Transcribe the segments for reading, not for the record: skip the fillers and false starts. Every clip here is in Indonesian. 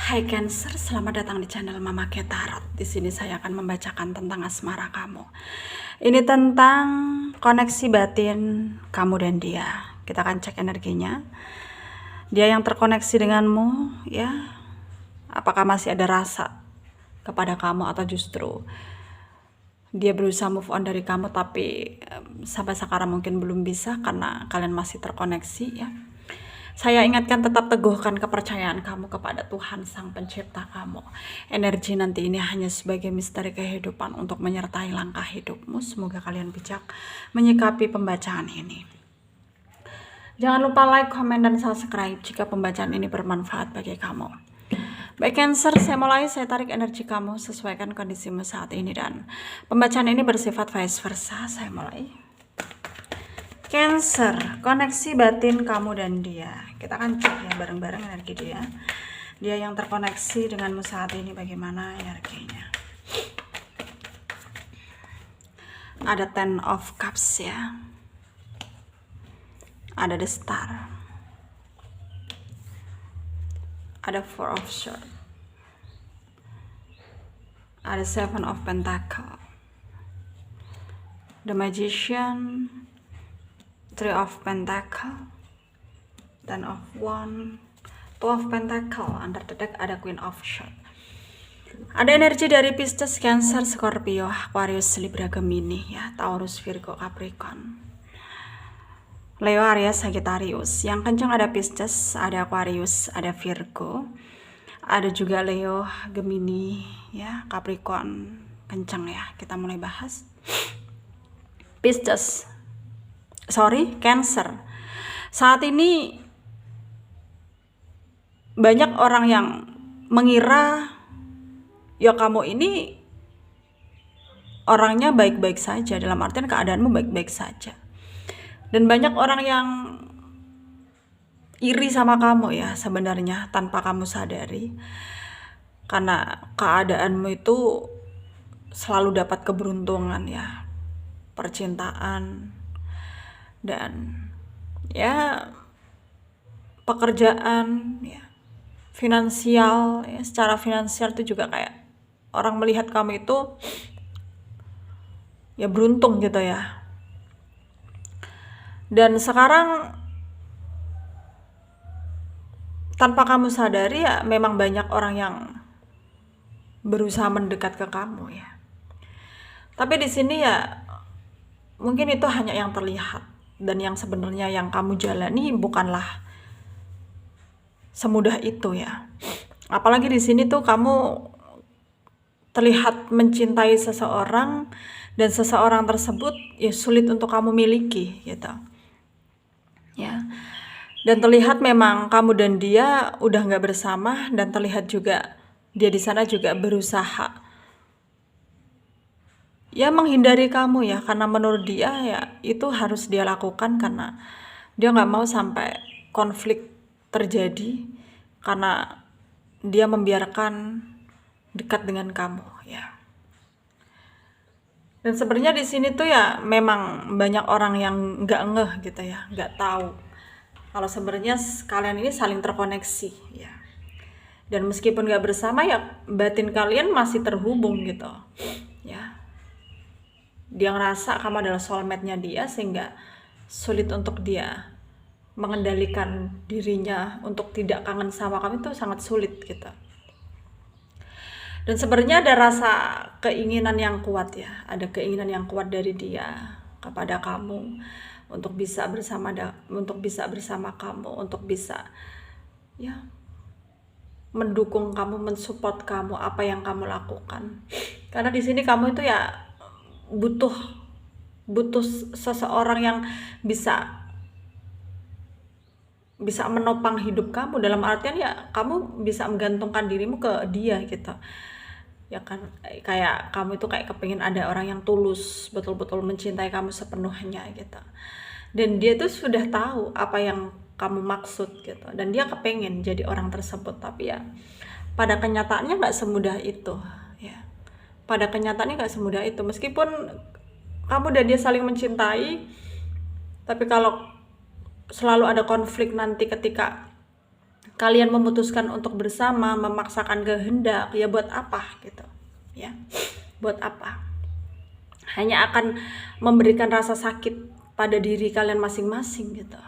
Hai Cancer, selamat datang di channel Mama Ke Tarot. Di sini saya akan membacakan tentang asmara kamu. Ini tentang koneksi batin kamu dan dia. Kita akan cek energinya. Dia yang terkoneksi denganmu, ya. Apakah masih ada rasa kepada kamu atau justru dia berusaha move on dari kamu tapi sampai sekarang mungkin belum bisa karena kalian masih terkoneksi, ya. Saya ingatkan, tetap teguhkan kepercayaan kamu kepada Tuhan Sang Pencipta kamu. Energi nanti ini hanya sebagai misteri kehidupan untuk menyertai langkah hidupmu. Semoga kalian bijak menyikapi pembacaan ini. Jangan lupa like, komen, dan subscribe jika pembacaan ini bermanfaat bagi kamu. Baik Cancer, saya mulai. Saya tarik energi kamu, sesuaikan kondisimu saat ini, dan pembacaan ini bersifat vice versa. Saya mulai. Cancer, koneksi batin kamu dan dia. Kita akan cek ya bareng-bareng energi dia. Dia yang terkoneksi denganmu saat ini, bagaimana energinya. Ada Ten of Cups ya. Ada The Star. Ada Four of Swords. Ada Seven of Pentacles. The Magician. Three of Pentacle, Ten of Wands, Two of Pentacle. Under the deck ada Queen of Swords. Ada energi dari Pisces, Cancer, Scorpio, Aquarius, Libra, Gemini, ya, Taurus, Virgo, Capricorn, Leo, Aries, Sagittarius. Yang kencang ada Pisces, ada Aquarius, ada Virgo, ada juga Leo, Gemini, ya, Capricorn, kencang ya. Kita mulai bahas. Cancer. Saat ini banyak orang yang mengira ya kamu ini orangnya baik-baik saja, dalam artian keadaanmu baik-baik saja. Dan banyak orang yang iri sama kamu ya sebenarnya tanpa kamu sadari. Karena keadaanmu itu selalu dapat keberuntungan ya, percintaan, dan ya pekerjaan, ya finansial, ya secara finansial itu juga kayak orang melihat kamu itu ya beruntung gitu ya. Dan sekarang tanpa kamu sadari ya memang banyak orang yang berusaha mendekat ke kamu ya. Tapi di sini ya mungkin itu hanya yang terlihat. Dan yang sebenarnya yang kamu jalani bukanlah semudah itu ya. Apalagi di sini tuh kamu terlihat mencintai seseorang dan seseorang tersebut ya sulit untuk kamu miliki gitu. Ya. Dan terlihat memang kamu dan dia udah nggak bersama, dan terlihat juga dia di sana juga berusaha ya menghindari kamu ya, karena menurut dia ya itu harus dia lakukan karena dia nggak mau sampai konflik terjadi karena dia membiarkan dekat dengan kamu ya. Dan sebenarnya di sini tuh ya memang banyak orang yang nggak ngeh gitu ya, nggak tahu kalau sebenarnya kalian ini saling terkoneksi ya. Dan meskipun nggak bersama ya batin kalian masih terhubung gitu ya. Dia ngerasa kamu adalah soulmate-nya dia sehingga sulit untuk dia mengendalikan dirinya untuk tidak kangen sama kamu, itu sangat sulit gitu. Dan sebenarnya ada rasa keinginan yang kuat ya, ada keinginan yang kuat dari dia kepada kamu untuk bisa bersama kamu, untuk bisa ya mendukung kamu, mensupport kamu apa yang kamu lakukan. Karena di sini kamu itu ya butuh seseorang yang bisa menopang hidup kamu, dalam artian ya kamu bisa menggantungkan dirimu ke dia gitu ya kan. Kayak kamu itu kayak kepingin ada orang yang tulus, betul-betul mencintai kamu sepenuhnya gitu, dan dia tuh sudah tahu apa yang kamu maksud gitu, dan dia kepingin jadi orang tersebut. Tapi ya pada kenyataannya nggak semudah itu ya. Pada kenyataannya gak semudah itu. Meskipun kamu dan dia saling mencintai, tapi kalau selalu ada konflik nanti ketika kalian memutuskan untuk bersama, memaksakan kehendak, ya buat apa gitu ya, buat apa? Hanya akan memberikan rasa sakit pada diri kalian masing-masing gitu.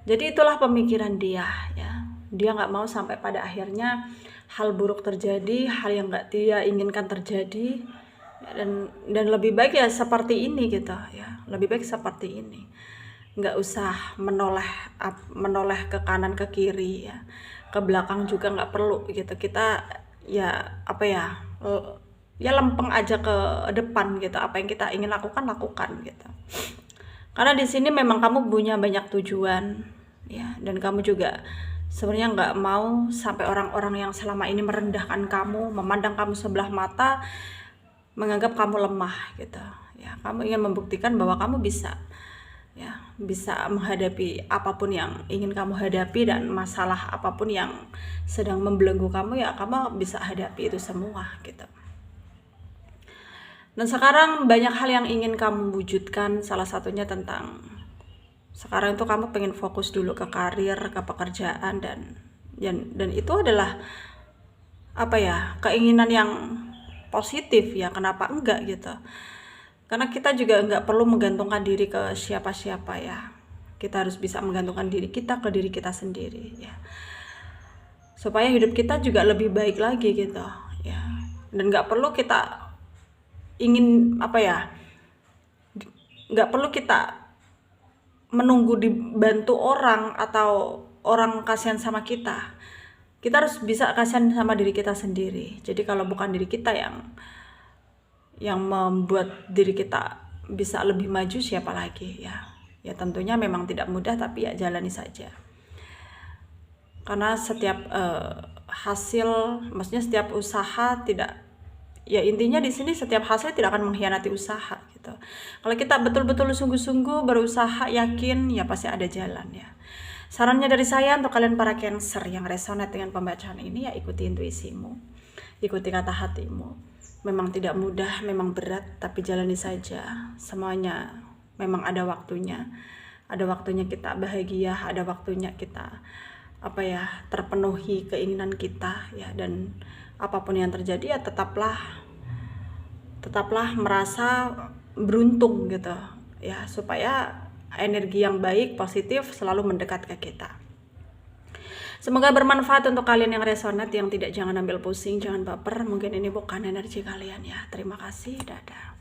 Jadi itulah pemikiran dia ya, dia nggak mau sampai pada akhirnya hal buruk terjadi, hal yang nggak dia inginkan terjadi ya, dan lebih baik ya seperti ini gitu ya, lebih baik seperti ini, nggak usah menoleh ke kanan ke kiri ya, ke belakang juga nggak perlu gitu. Kita ya apa ya, ya lempeng aja ke depan gitu, apa yang kita ingin lakukan gitu. Karena di sini memang kamu punya banyak tujuan ya, dan kamu juga sebenarnya nggak mau sampai orang-orang yang selama ini merendahkan kamu, memandang kamu sebelah mata, menganggap kamu lemah gitu ya. Kamu ingin membuktikan bahwa kamu bisa ya, bisa menghadapi apapun yang ingin kamu hadapi, dan masalah apapun yang sedang membelenggu kamu ya kamu bisa hadapi itu semua gitu. Dan sekarang banyak hal yang ingin kamu wujudkan, salah satunya tentang sekarang itu kamu pengen fokus dulu ke karir, ke pekerjaan, dan itu adalah apa ya, keinginan yang positif ya, kenapa enggak gitu. Karena kita juga nggak perlu menggantungkan diri ke siapa-siapa ya. Kita harus bisa menggantungkan diri kita ke diri kita sendiri ya, supaya hidup kita juga lebih baik lagi gitu ya. Dan nggak perlu kita ingin apa ya, nggak perlu kita menunggu dibantu orang atau orang kasihan sama kita. Kita harus bisa kasihan sama diri kita sendiri. Jadi kalau bukan diri kita yang membuat diri kita bisa lebih maju, siapa lagi ya. Ya tentunya memang tidak mudah, tapi ya jalani saja. Karena setiap hasil, maksudnya setiap usaha tidak, ya intinya di sini setiap hasil tidak akan mengkhianati usaha gitu. Kalau kita betul-betul sungguh-sungguh berusaha, yakin, ya pasti ada jalan ya. Sarannya dari saya untuk kalian para Cancer yang resonate dengan pembacaan ini, ya ikuti intuisimu, ikuti kata hatimu. Memang tidak mudah, memang berat, tapi jalani saja. Semuanya memang ada waktunya. Ada waktunya kita bahagia, ada waktunya kita apa ya, terpenuhi keinginan kita ya. Dan apapun yang terjadi ya tetaplah merasa beruntung gitu ya, supaya energi yang baik, positif selalu mendekat ke kita. Semoga bermanfaat untuk kalian yang resonate, yang tidak, jangan ambil pusing, jangan baper. Mungkin ini bukan energi kalian ya. Terima kasih, dadah.